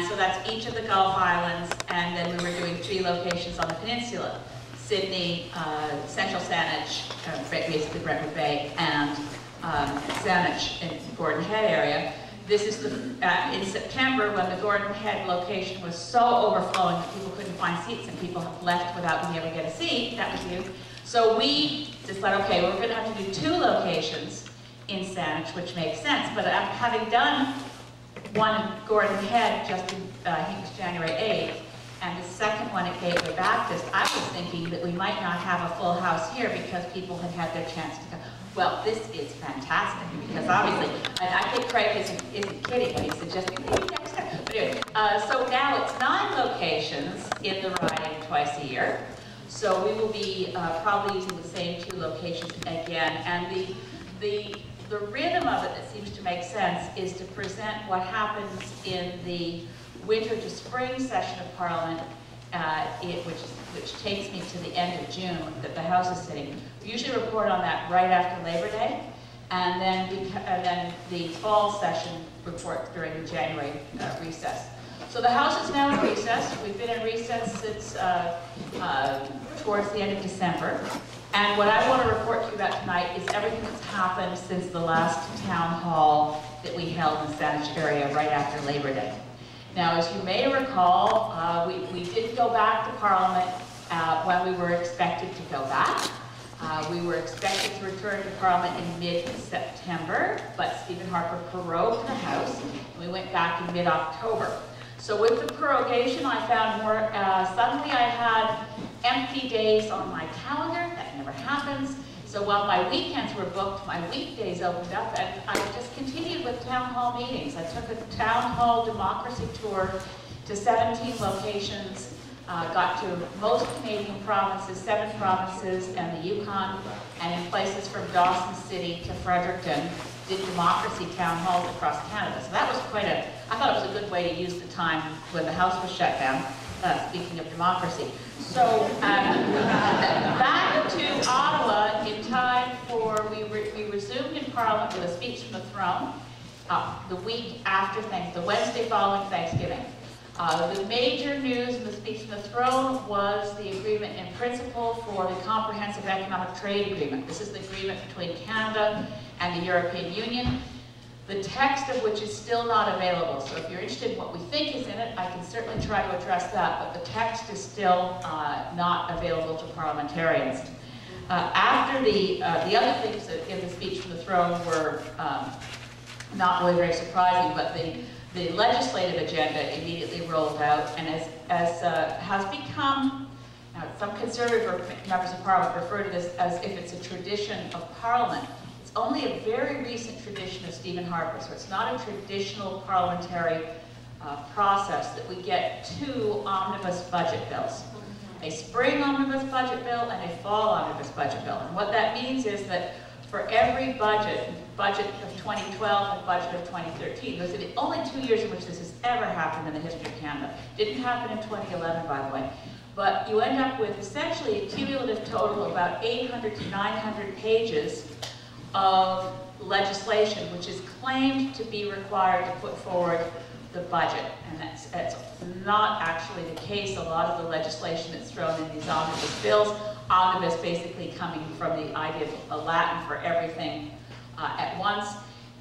And so that's each of the Gulf Islands, and then we were doing 3 locations on the peninsula. Sydney, Central Saanich, basically Brentwood Bay, and Saanich in Gordon Head area. This is in September, when the Gordon Head location was so overflowing that people couldn't find seats and people left without being able to get a seat. That was you. So we just thought, okay, we're going to have to do 2 locations in Saanich, which makes sense. But after having done one in Gordon Head just in, I think it was January 8th, and the second one at Gateway Baptist, I was thinking that we might not have a full house here because people had had their chance to come. Well, this is fantastic, because obviously, and I think Craig isn't kidding when he suggested maybe next time. But anyway, so now it's 9 locations in the riding twice a year. So we will be probably using the same 2 locations again. And the rhythm of it that seems to make sense is to present what happens in the winter to spring session of Parliament, which takes me to the end of June that the House is sitting. We usually report on that right after Labor Day, and then the fall session report during the January recess. So the House is now in recess. We've been in recess since towards the end of December. And what I want to report to you about tonight is everything that's happened since the last town hall that we held in the Saanich area right after Labor Day. Now, as you may recall, we did go back to Parliament when we were expected to go back. We were expected to return to Parliament in mid-September, but Stephen Harper prorogued the House, and we went back in mid-October. So with the prorogation, I found more, suddenly I had empty days on my calendar. That never happens. So while my weekends were booked, my weekdays opened up, and I just continued with town hall meetings. I took a town hall democracy tour to 17 locations, got to most Canadian provinces, 7 provinces, and the Yukon, and in places from Dawson City to Fredericton, did democracy town halls across Canada. So that was I thought it was a good way to use the time when the House was shut down, speaking of democracy. So back to Ottawa in time for, we resumed in Parliament with a speech from the throne the week after the Wednesday following Thanksgiving. The major news in the speech from the throne was the agreement in principle for the Comprehensive Economic Trade Agreement. This is the agreement between Canada and the European Union, the text of which is still not available. So if you're interested in what we think is in it, I can certainly try to address that, but the text is still not available to parliamentarians. After the other things in the speech from the throne were not really very surprising, but the legislative agenda immediately rolled out, and as has become, now some conservative members of Parliament refer to this as if it's a tradition of Parliament. It's only a very recent tradition of Stephen Harper, so it's not a traditional parliamentary process that we get 2 omnibus budget bills. A spring omnibus budget bill and a fall omnibus budget bill. And what that means is that for every budget of 2012 and budget of 2013, those are the only 2 years in which this has ever happened in the history of Canada. Didn't happen in 2011, by the way. But you end up with essentially a cumulative total of about 800 to 900 pages of legislation, which is claimed to be required to put forward the budget. And that's not actually the case. A lot of the legislation that's thrown in these omnibus bills, omnibus basically coming from the idea of Latin for everything at once.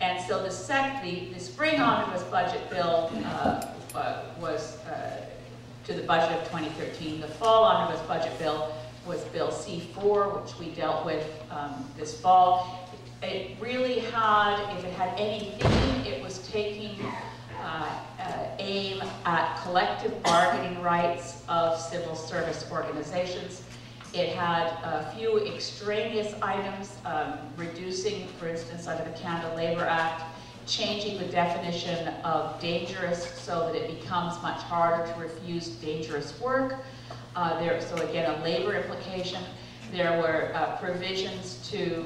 And so the spring omnibus budget bill was to the budget of 2013. The fall omnibus budget bill was Bill C4, which we dealt with this fall. It really had, if it had any theme, it was taking aim at collective bargaining rights of civil service organizations. It had a few extraneous items, reducing, for instance, under the Canada Labour Act, changing the definition of dangerous so that it becomes much harder to refuse dangerous work. So again, a labor implication. There were provisions to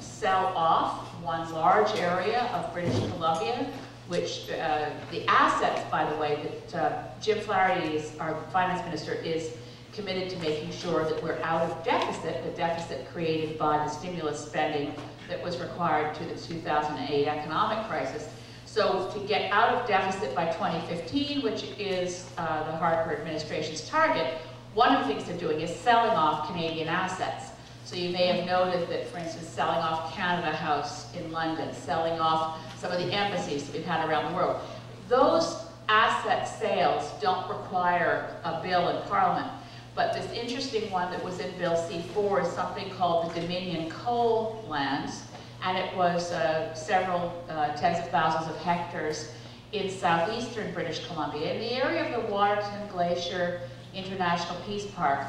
sell off one large area of British Columbia, which the assets, by the way, that Jim Flaherty, our finance minister, is committed to making sure that we're out of deficit, the deficit created by the stimulus spending that was required to the 2008 economic crisis. So to get out of deficit by 2015, which is the Harper administration's target, one of the things they're doing is selling off Canadian assets. So you may have noted that, for instance, selling off Canada House in London, selling off some of the embassies that we've had around the world. Those asset sales don't require a bill in Parliament. But this interesting one that was in Bill C4 is something called the Dominion Coal Lands, and it was several tens of thousands of hectares in southeastern British Columbia, in the area of the Waterton Glacier International Peace Park.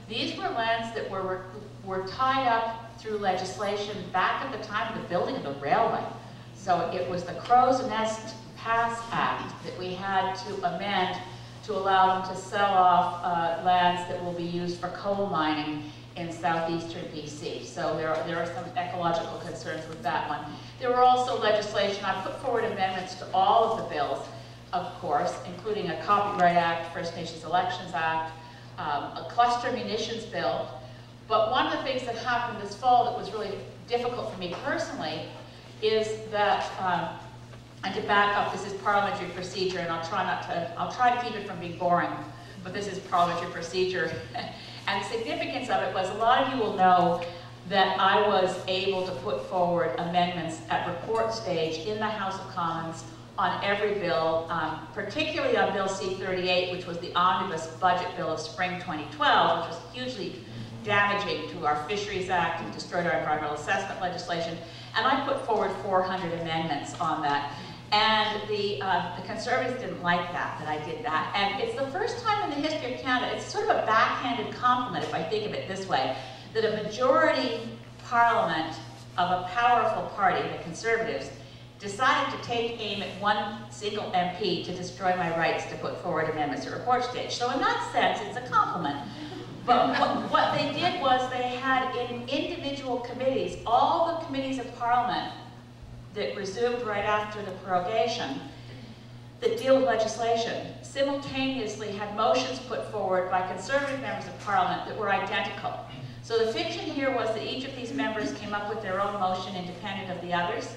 These were lands that were tied up through legislation back at the time of the building of the railway. So it was the Crow's Nest Pass Act that we had to amend to allow them to sell off lands that will be used for coal mining in southeastern BC. So there are some ecological concerns with that one. There were also legislation, I put forward amendments to all of the bills, of course, including a Copyright Act, First Nations Elections Act, a cluster munitions bill. But one of the things that happened this fall that was really difficult for me personally is that, and to back up, this is parliamentary procedure, and I'll try to keep it from being boring, but this is parliamentary procedure. And the significance of it was, a lot of you will know that I was able to put forward amendments at report stage in the House of Commons on every bill, particularly on Bill C-38, which was the omnibus budget bill of spring 2012, which was hugely damaging to our Fisheries Act and destroyed our environmental assessment legislation. And I put forward 400 amendments on that. And the Conservatives didn't like that I did that. And it's the first time in the history of Canada, it's sort of a backhanded compliment, if I think of it this way, that a majority parliament of a powerful party, the Conservatives, decided to take aim at one single MP to destroy my rights to put forward amendments at report stage. So in that sense, it's a compliment. But what they did was they had in individual committees, all the committees of Parliament that resumed right after the prorogation that deal with legislation, simultaneously had motions put forward by Conservative members of Parliament that were identical. So the fiction here was that each of these members came up with their own motion independent of the others,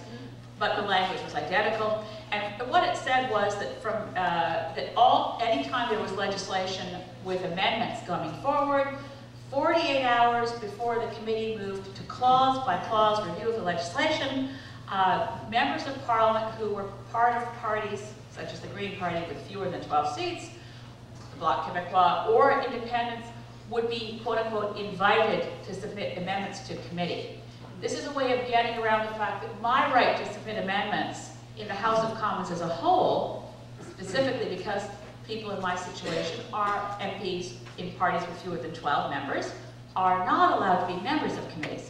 but the language was identical. And what it said was that anytime there was legislation with amendments coming forward, 48 hours before the committee moved to clause by clause review of the legislation, members of Parliament who were part of parties, such as the Green Party with fewer than 12 seats, the Bloc Québécois, or independents, would be, quote-unquote, invited to submit amendments to committee. This is a way of getting around the fact that my right to submit amendments in the House of Commons as a whole, specifically because people in my situation are MPs in parties with fewer than 12 members, are not allowed to be members of committees.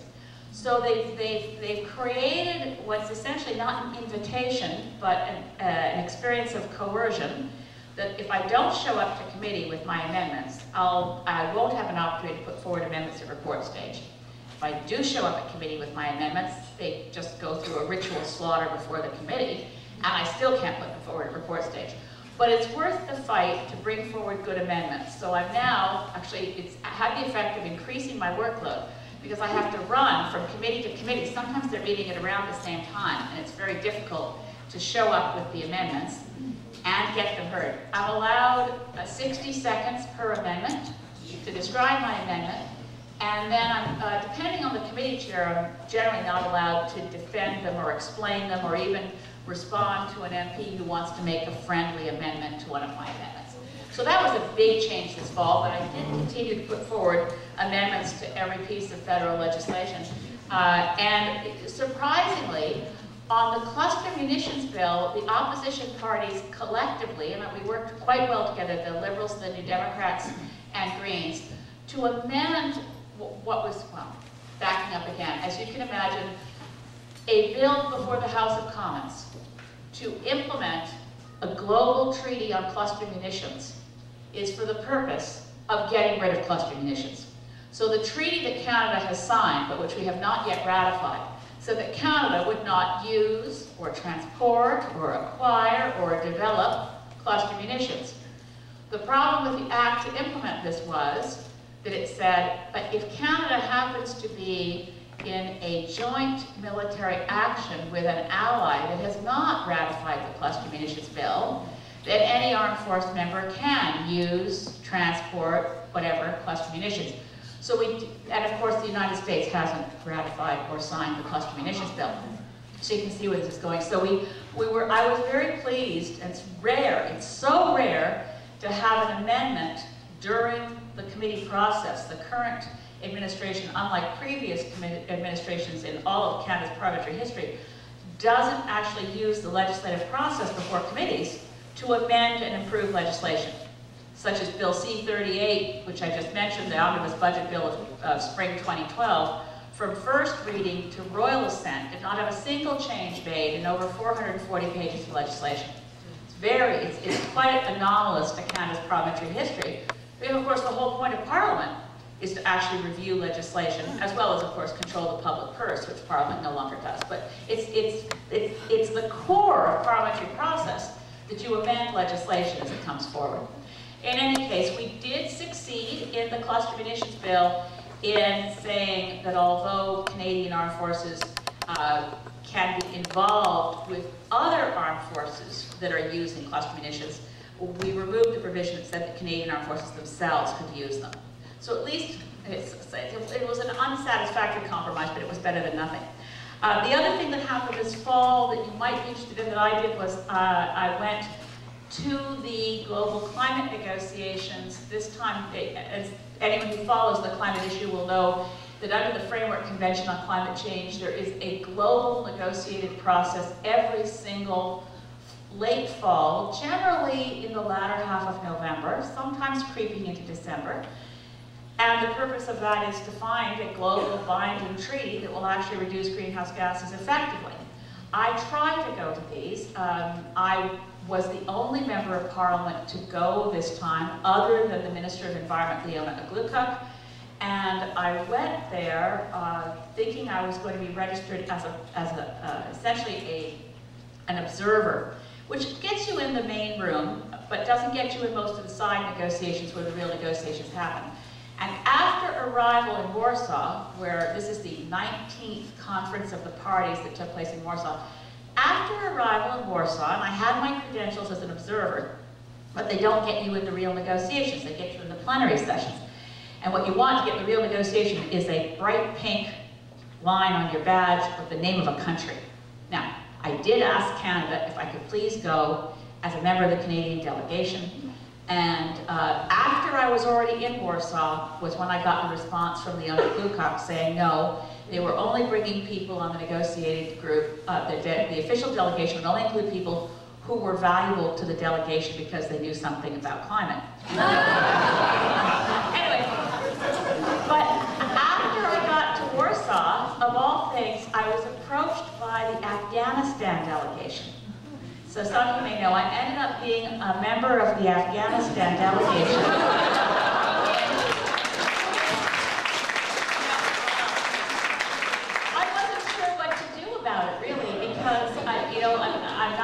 So they've created what's essentially not an invitation, but an experience of coercion, that if I don't show up to committee with my amendments, I won't have an opportunity to put forward amendments at report stage. If I do show up at committee with my amendments, they just go through a ritual slaughter before the committee, and I still can't put them forward at report stage. But it's worth the fight to bring forward good amendments. So I'm now, actually, it's had the effect of increasing my workload, because I have to run from committee to committee. Sometimes they're meeting at around the same time, and it's very difficult to show up with the amendments and get them heard. I'm allowed 60 seconds per amendment to describe my amendment, and then I'm, depending on the committee chair, I'm generally not allowed to defend them or explain them or even respond to an MP who wants to make a friendly amendment to one of my amendments. So that was a big change this fall, but I did continue to put forward amendments to every piece of federal legislation. And surprisingly, on the cluster munitions bill, the opposition parties collectively, and we worked quite well together, the Liberals, the New Democrats, and Greens, to amend what was, well, backing up again, as you can imagine, a bill before the House of Commons to implement a global treaty on cluster munitions is for the purpose of getting rid of cluster munitions. So the treaty that Canada has signed, but which we have not yet ratified, so that Canada would not use or transport or acquire or develop cluster munitions. The problem with the act to implement this was that it said, but if Canada happens to be in a joint military action with an ally that has not ratified the cluster munitions bill, that any armed force member can use, transport, whatever, cluster munitions. So and of course the United States hasn't ratified or signed the cluster munitions bill. So you can see where this is going. So I was very pleased, and it's so rare to have an amendment during the committee process. The current administration, unlike previous administrations in all of Canada's parliamentary history, doesn't actually use the legislative process before committees to amend and improve legislation, such as Bill C-38, which I just mentioned, the Omnibus Budget Bill of Spring 2012, from first reading to royal assent, did not have a single change made in over 440 pages of legislation. It's quite anomalous to Canada's parliamentary history. And of course, the whole point of Parliament is to actually review legislation, as well as, of course, control the public purse, which Parliament no longer does. But it's the core of parliamentary process that you amend legislation as it comes forward. In any case, we did succeed in the cluster munitions bill in saying that although Canadian armed forces can be involved with other armed forces that are using cluster munitions, we removed the provision that said that Canadian armed forces themselves could use them. So at least it was an unsatisfactory compromise, but it was better than nothing. The other thing that happened this fall that you might be interested in that I did was I went to the global climate negotiations. This time, as anyone who follows the climate issue will know that under the Framework Convention on Climate Change, there is a global negotiated process every single late fall, generally in the latter half of November, sometimes creeping into December. And the purpose of that is to find a global binding treaty that will actually reduce greenhouse gases effectively. I tried to go to these. I was the only member of Parliament to go this time, other than the Minister of Environment, Leona Aglukkaq. And I went there thinking I was going to be registered as essentially an observer, which gets you in the main room, but doesn't get you in most of the side negotiations where the real negotiations happen. And after arrival in Warsaw, where this is the 19th conference of the parties that took place in Warsaw, after arrival in Warsaw, and I had my credentials as an observer, but they don't get you into real negotiations, they get you in the plenary sessions. And what you want to get in the real negotiation is a bright pink line on your badge with the name of a country. Now, I did ask Canada if I could please go as a member of the Canadian delegation, and after I was already in Warsaw was when I got the response from Leona Aglukkaq saying no, they were only bringing people on the negotiated group, the official delegation would only include people who were valuable to the delegation because they knew something about climate. Anyway, but after I got to Warsaw, of all things, I was approached by the Afghanistan delegation. So some of you may know, I ended up being a member of the Afghanistan delegation.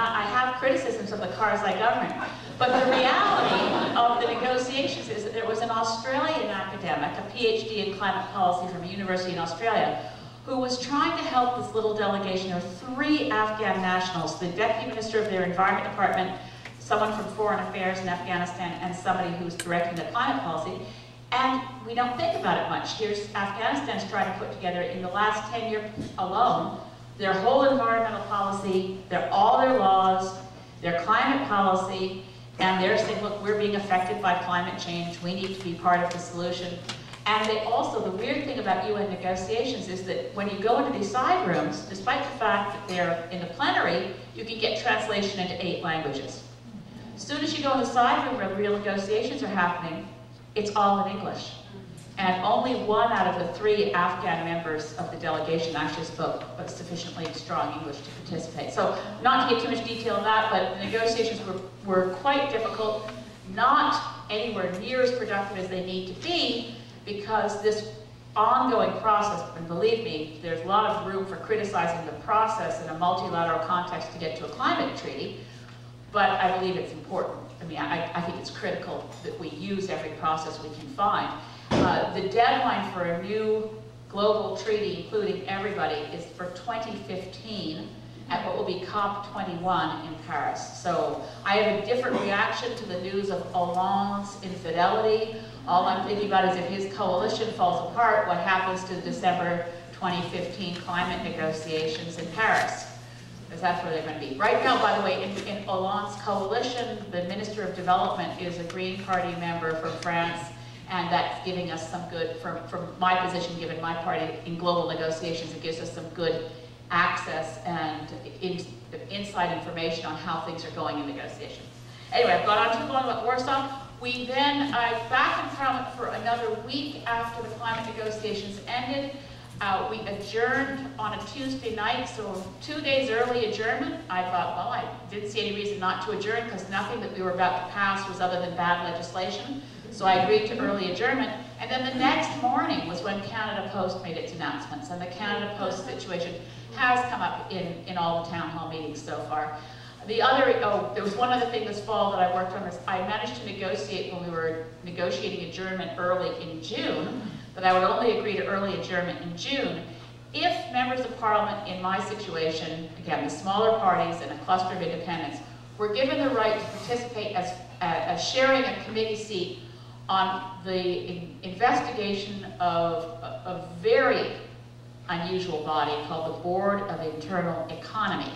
I have criticisms of the Karzai government, but the reality of the negotiations is that there was an Australian academic, a PhD in climate policy from a university in Australia, who was trying to help this little delegation of 3 Afghan nationals, the Deputy Minister of their Environment Department, someone from Foreign Affairs in Afghanistan, and somebody who's directing the climate policy. And we don't think about it much. Here's Afghanistan's trying to put together, in the last 10 years alone, their whole environmental policy, all their laws, their climate policy, and they're saying, look, we're being affected by climate change, we need to be part of the solution. And they also, the weird thing about UN negotiations is that when you go into these side rooms, despite the fact that they're in the plenary, you can get translation into 8 languages. As soon as you go in the side room where real negotiations are happening, it's all in English. And only 1 out of the 3 Afghan members of the delegation actually spoke sufficiently strong English to participate. So, not to get too much detail on that, but the negotiations were quite difficult, not anywhere near as productive as they need to be, because this ongoing process, and believe me, there's a lot of room for criticizing the process in a multilateral context to get to a climate treaty, but I believe it's important. I mean, I think it's critical that we use every process we can find. The deadline for a new global treaty, including everybody, is for 2015 at what will be COP21 in Paris. So I have a different reaction to the news of Hollande's infidelity. All I'm thinking about is if his coalition falls apart, what happens to the December 2015 climate negotiations in Paris? Because that's where they're going to be. Right now, by the way, in Hollande's coalition, the Minister of Development is a Green Party member from France, and that's giving us some good, from my position, given my party in global negotiations, it gives us some good access and inside information on how things are going in negotiations. Anyway, I've gone on too long about Warsaw. We then, back in Parliament for another week after the climate negotiations ended. We adjourned on a Tuesday night, so 2 days early adjournment. I thought, well, I didn't see any reason not to adjourn because nothing that we were about to pass was other than bad legislation. So I agreed to early adjournment. And then the next morning was when Canada Post made its announcements. And the Canada Post situation has come up in all the town hall meetings so far. The other, there was one other thing this fall that I worked on. I managed to negotiate when we were negotiating adjournment early in June, that I would only agree to early adjournment in June if members of Parliament in my situation, again, the smaller parties and a cluster of independents, were given the right to participate as sharing a committee seat on the investigation of a very unusual body called the Board of Internal Economy.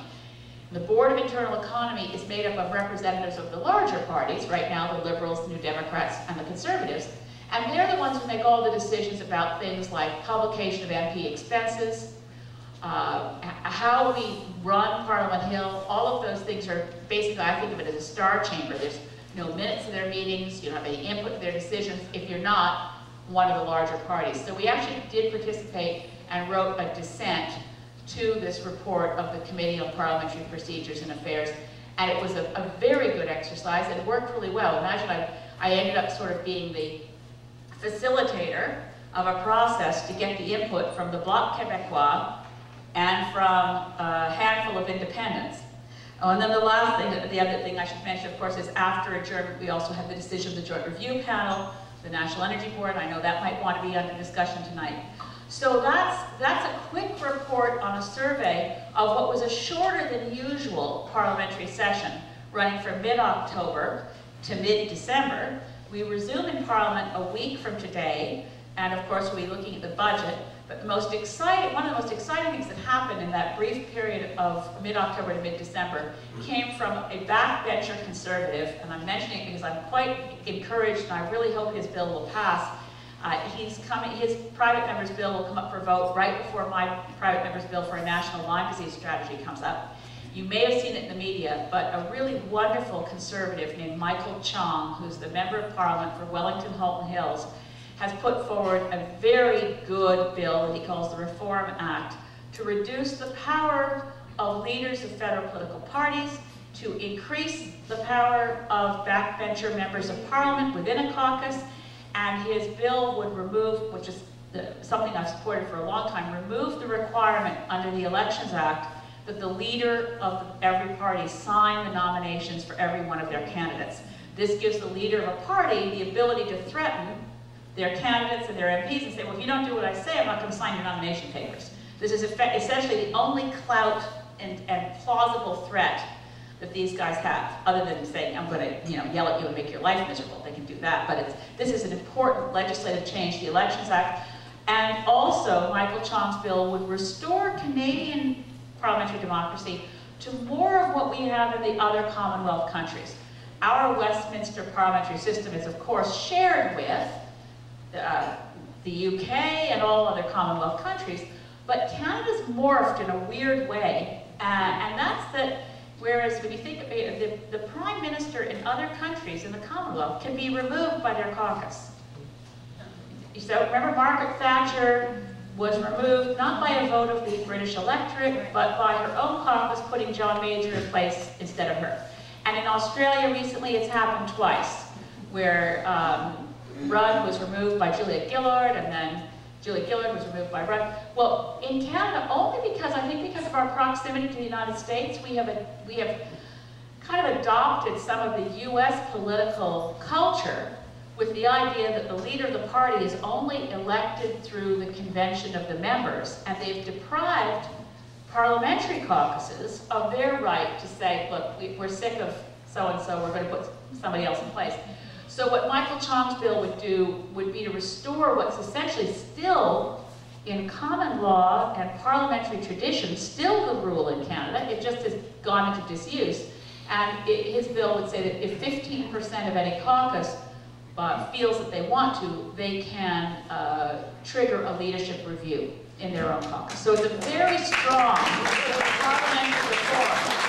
The Board of Internal Economy is made up of representatives of the larger parties, right now the Liberals, the New Democrats, and the Conservatives, and they're the ones who make all the decisions about things like publication of MP expenses, how we run Parliament Hill. All of those things are basically, I think of it as a star chamber. There's no minutes of their meetings, you don't have any input in their decisions if you're not one of the larger parties. So we actually did participate and wrote a dissent to this report of the Committee on Parliamentary Procedures and Affairs, and it was a very good exercise and it worked really well. Imagine I ended up sort of being the facilitator of a process to get the input from the Bloc Québécois and from a handful of independents. Oh, and then the last thing, the other thing I should mention, of course, is after adjournment, we also had the decision of the Joint Review Panel, the National Energy Board. I know that might want to be under discussion tonight. So that's a quick report on a survey of what was a shorter than usual parliamentary session, running from mid-October to mid-December. We resume in Parliament a week from today, and of course we'll be looking at the budget. But one of the most exciting things that happened in that brief period of mid-October to mid-December came from a backbencher Conservative, and I'm mentioning it because I'm quite encouraged and I really hope his bill will pass. His private member's bill will come up for vote right before my private member's bill for a national Lyme disease strategy comes up. You may have seen it in the media, but a really wonderful Conservative named Michael Chong, who's the Member of Parliament for Wellington Halton Hills, has put forward a very good bill that he calls the Reform Act to reduce the power of leaders of federal political parties, to increase the power of backbencher members of Parliament within a caucus, and his bill would remove, which is something I've supported for a long time, remove the requirement under the Elections Act that the leader of every party sign the nominations for every one of their candidates. This gives the leader of a party the ability to threaten their candidates and their MPs and say, well, if you don't do what I say, I'm not going to sign your nomination papers. This is essentially the only clout and plausible threat that these guys have, other than saying, I'm going to yell at you and make your life miserable. They can do that, but this is an important legislative change, the Elections Act. And also, Michael Chong's bill would restore Canadian parliamentary democracy to more of what we have in the other Commonwealth countries. Our Westminster parliamentary system is, of course, shared with the UK and all other Commonwealth countries, but Canada's morphed in a weird way, and that's that. Whereas when you think of it, the Prime Minister in other countries in the Commonwealth can be removed by their caucus. So remember, Margaret Thatcher was removed not by a vote of the British electorate, but by her own caucus putting John Major in place instead of her. And in Australia recently it's happened twice, where Rudd was removed by Julia Gillard, and then Julia Gillard was removed by Rudd. Well, in Canada, only because, I think because of our proximity to the United States, we have kind of adopted some of the US political culture, with the idea that the leader of the party is only elected through the convention of the members, and they've deprived parliamentary caucuses of their right to say, look, we're sick of so-and-so, we're going to put somebody else in place. So what Michael Chong's bill would do would be to restore what's essentially still in common law and parliamentary tradition, still the rule in Canada. It just has gone into disuse. And his bill would say that if 15% of any caucus feels that they want to, they can trigger a leadership review in their own caucus. So it's a very strong parliamentary reform.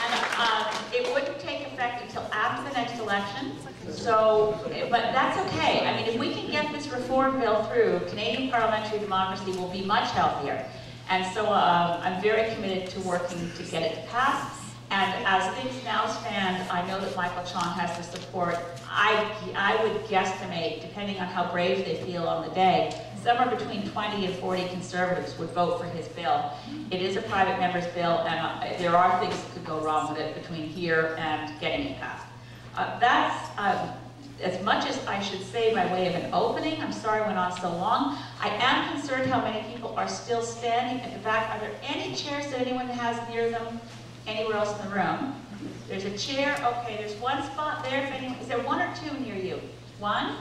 And it wouldn't take effect until after the next election. So, but that's okay. I mean, if we can get this reform bill through, Canadian parliamentary democracy will be much healthier. And so I'm very committed to working to get it to pass. And as things now stand, I know that Michael Chong has the support. I would guesstimate, depending on how brave they feel on the day, somewhere between 20 and 40 conservatives would vote for his bill. It is a private member's bill, and there are things that could go wrong with it between here and getting it passed. That's as much as I should say by way of an opening. I'm sorry I went on so long. I am concerned how many people are still standing at the back. Are there any chairs that anyone has near them anywhere else in the room? There's a chair. Okay, there's one spot there. If anyone, is there one or two near you? One?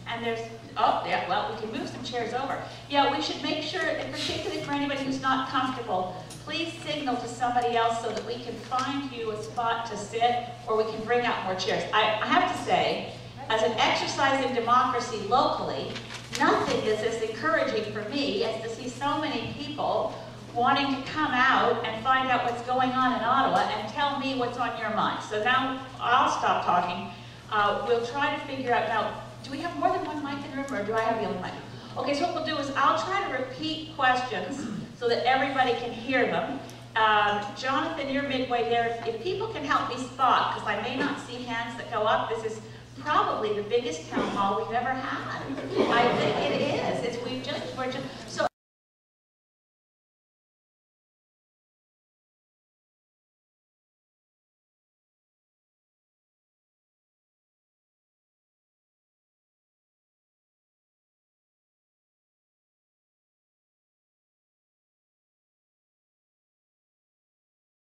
And there's, oh, yeah, well, we can move some chairs over. Yeah, we should make sure, and particularly for anybody who's not comfortable, please signal to somebody else so that we can find you a spot to sit, or we can bring out more chairs. I have to say, as an exercise in democracy locally, nothing is as encouraging for me as to see so many people wanting to come out and find out what's going on in Ottawa and tell me what's on your mind. So now I'll stop talking. We'll try to figure out now, do we have more than one mic in the room, or do I have the only mic? Okay, so what we'll do is I'll try to repeat questions so that everybody can hear them. Jonathan, you're midway there. If people can help me spot, because I may not see hands that go up, this is probably the biggest town hall we've ever had. I think it is. We're just, so